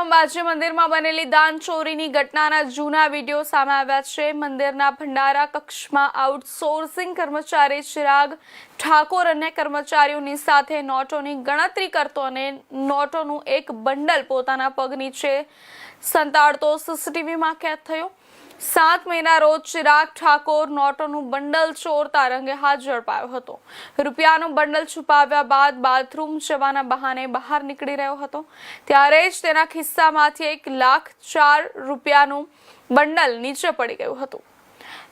અંબાજી મંદિરમાં બનેલી દાન ચોરીની ઘટનાના જૂના વિડીયો સામે આવ્યા છે। મંદિરના ભંડારા કક્ષમાં આઉટસોર્સિંગ કર્મચારી ચિરાગ ઠાકોર અને કર્મચારીઓની સાથે નોટોની ગણતરી કરતો અને નોટોનું એક બંડલ પોતાના પગ નીચે સંતાડતો સીસીટીવીમાં કેદ થયો। 7 મેના રોજ ચિરાગ ઠાકોર નોટોનું બંડલ ચોરતા રંગે હાથ ઝડપાયો હતો। રૂપિયાનું બંડલ છુપાવ્યા બાદ બાથરૂમ જવાના બહાને બહાર નીકળી રહ્યો હતો। ત્યારે જ તેના ખિસ્સામાંથી 1,04,000 રૂપિયાનું બંડલ નીચે પડી ગયું હતું।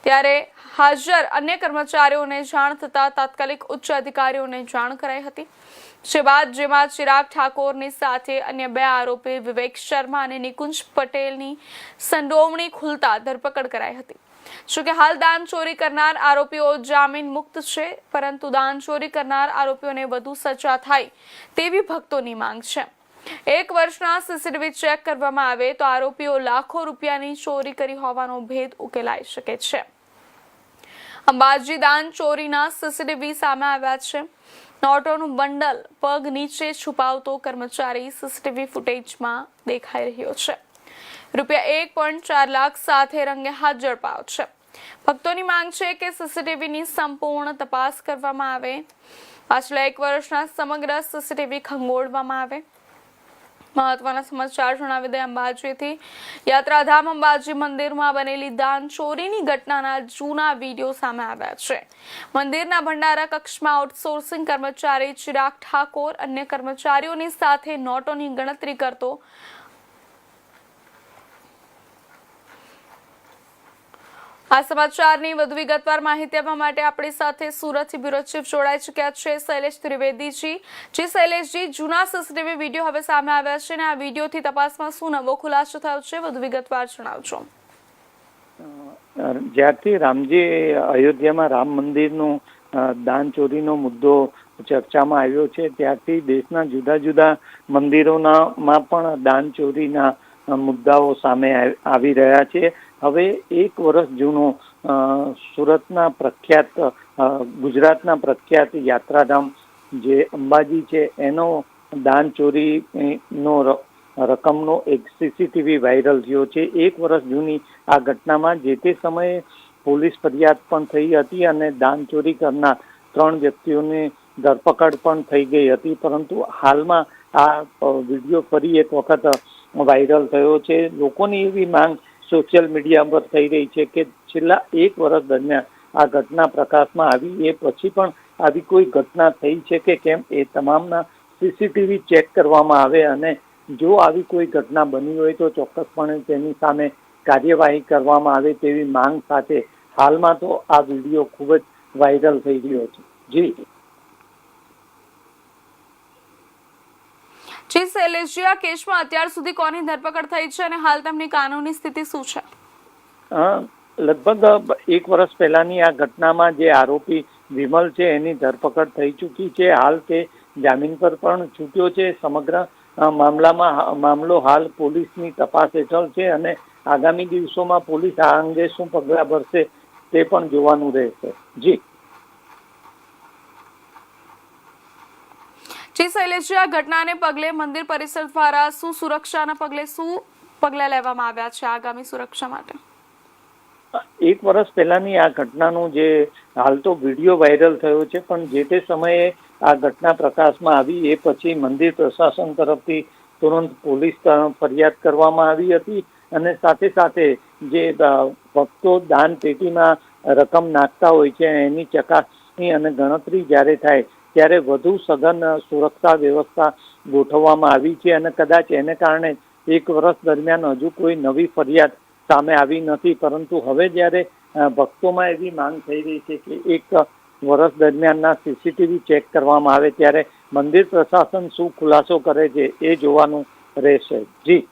ત્યારે હાજર અન્ય કર્મચારીઓને જાણ થતા તાત્કાલિક ઉચ્ચ અધિકારીઓને જાણ કરાઈ હતી। જે બાદ જેમાં ચિરાગ ઠાકોરની સાથે અન્ય 2 આરોપી વિવેક શર્મા અને નિકુંજ પટેલની સંડોવણી ખુલતા ધરપકડ કરાઈ હતી। જોકે હાલ દાન ચોરી કરનાર આરોપીઓ જામીન મુક્ત છે, પરંતુ દાન ચોરી કરનાર આરોપીઓને વધુ સજા થાય તેવી ભક્તોની માંગ છે। 1 વર્ષના સીસીટીવી ચેક કરવામાં આવે તો આરોપીઓ લાખો રૂપિયાની ચોરી કરી હોવાનો ભેદ ઉકેલાઈ શકે છે। અંબાજી દાન ચોરીના સીસીટીવી સામે આવ્યા છે। નોટોનું બંડલ પગ નીચે છુપાવતો કર્મચારી સીસીટીવી ફૂટેજમાં દેખાઈ રહ્યો છે। રૂપિયા 1.4 લાખ સાથે રંગે હાથ ઝડપાયો છે। ભક્તોની માંગ છે કે સીસીટીવીની સંપૂર્ણ તપાસ કરવામાં આવે, પાછલા 1 વર્ષના સમગ્ર સીસીટીવી ખંગોળવામાં આવે। મહત્વના સમાચાર જણાવી દે અંબાજીથી યાત્રાધામ અંબાજી મંદિરમાં બનેલી દાન ચોરીની ઘટનાના જૂના વિડીયો સામે આવ્યા છે। મંદિરના ભંડારા કક્ષમાં આઉટસોર્સિંગ કર્મચારી ચિરાગ ઠાકોર અન્ય કર્મચારીઓની સાથે નોટોની ગણતરી કરતો આ સમાચારની વધુ વિગતવાર માહિતી આપવા માટે આપણી સાથે સુરતથી બ્યુરો ચીફ જોડાઈ ચૂક્યા છે શૈલેષ ત્રિવેદીજી। જી શૈલેષજી, જૂના સીસીટીવી વિડીયો હવે સામે આવ્યા છે અને આ વિડીયોથી તપાસમાં શું નવો ખુલાસો થયો છે, વધુ વિગતવાર જણાવજો। જ્યારથી રામજી અયોધ્યામાં રામ મંદિરનું દાન ચોરીનો મુદ્દો ચર્ચામાં આવ્યો છે, ત્યારથી દેશના જુદા જુદા મંદિરોમાં પણ દાન ચોરીના મુદ્દાઓ સામે આવી રહ્યા છે। હવે 1 વર્ષ જૂનો સુરતના પ્રખ્યાત ગુજરાતના પ્રખ્યાત યાત્રાધામ જે અંબાજી છે એનો દાન ચોરીનો રકમનો એક સીસીટીવી વાયરલ થયો છે। 1 વર્ષ જૂની આ ઘટનામાં જે તે સમયે પોલીસ ફરિયાદ પણ થઈ હતી અને દાન ચોરી કરનાર 3 વ્યક્તિઓની ધરપકડ પણ થઈ ગઈ હતી, પરંતુ હાલમાં આ વિડીયો ફરી એક વખત વાયરલ થયો છે। લોકોની એવી માંગ સોશિયલ મીડિયા પર થઈ રહી છે કે છેલ્લા 1 વર્ષ દરમિયાન આ ઘટના પ્રકાશમાં આવી, એ પછી પણ આવી કોઈ ઘટના થઈ છે કે કેમ એ તમામના સીસીટીવી ચેક કરવામાં આવે અને જો આવી કોઈ ઘટના બની હોય તો ચોક્કસપણે તેની સામે કાર્યવાહી કરવામાં આવે તેવી માંગ સાથે હાલમાં તો આ વિડીયો ખૂબ જ વાયરલ થઈ રહ્યો છે। જી જી શૈલેષજી, આ કેસમાં અત્યાર સુધી કોની ધરપકડ થઈ છે અને હાલ તેમની કાનૂની સ્થિતિ શું છે? લગભગ 1 વર્ષ પહેલાની આ ઘટનામાં જે આરોપી વિમલ છે એની ધરપકડ થઈ ચૂકી છે। હાલ તે જામીન પર પણ છૂટ્યો છે। સમગ્ર મામલો હાલ પોલીસની તપાસ હેઠળ છે અને આગામી દિવસોમાં પોલીસ આ અંગે શું પગલાં ભરશે તે પણ જોવાનું રહેશે। જી જી શૈલેષજી, આ ઘટનાને પગલે મંદિર પરિસર દ્વારા શું સુરક્ષાના પગલે શું પગલાં લેવામાં આવ્યા છે આગામી સુરક્ષા માટે? 1 વર્ષ પહેલાની આ ઘટનાનું જે હાલ તો વિડીયો વાયરલ થયો છે, પણ જે તે સમયે આ ઘટના પ્રકાશમાં આવી એ પછી મંદિર પ્રશાસન તરફથી તુરંત પોલીસ ફરિયાદ કરવામાં આવી હતી અને સાથે સાથે જે ભક્તો દાન પેટીમાં રકમ નાખતા હોય છે એની ચકાસણી અને ગણતરી જ્યારે થાય ત્યારે વધુ સઘન સુરક્ષા વ્યવસ્થા ગોઠવવામાં આવી છે અને કદાચ એને કારણે 1 વર્ષ દરમિયાન હજુ કોઈ નવી ફરિયાદ સામે આવી નથી, પરંતુ હવે જ્યારે ભક્તોમાં એવી માંગ થઈ રહી છે કે 1 વર્ષ દરમિયાનના સીસીટીવી ચેક કરવામાં આવે ત્યારે મંદિર પ્રશાસન શું ખુલાસો કરે છે એ જોવાનું રહેશે। જી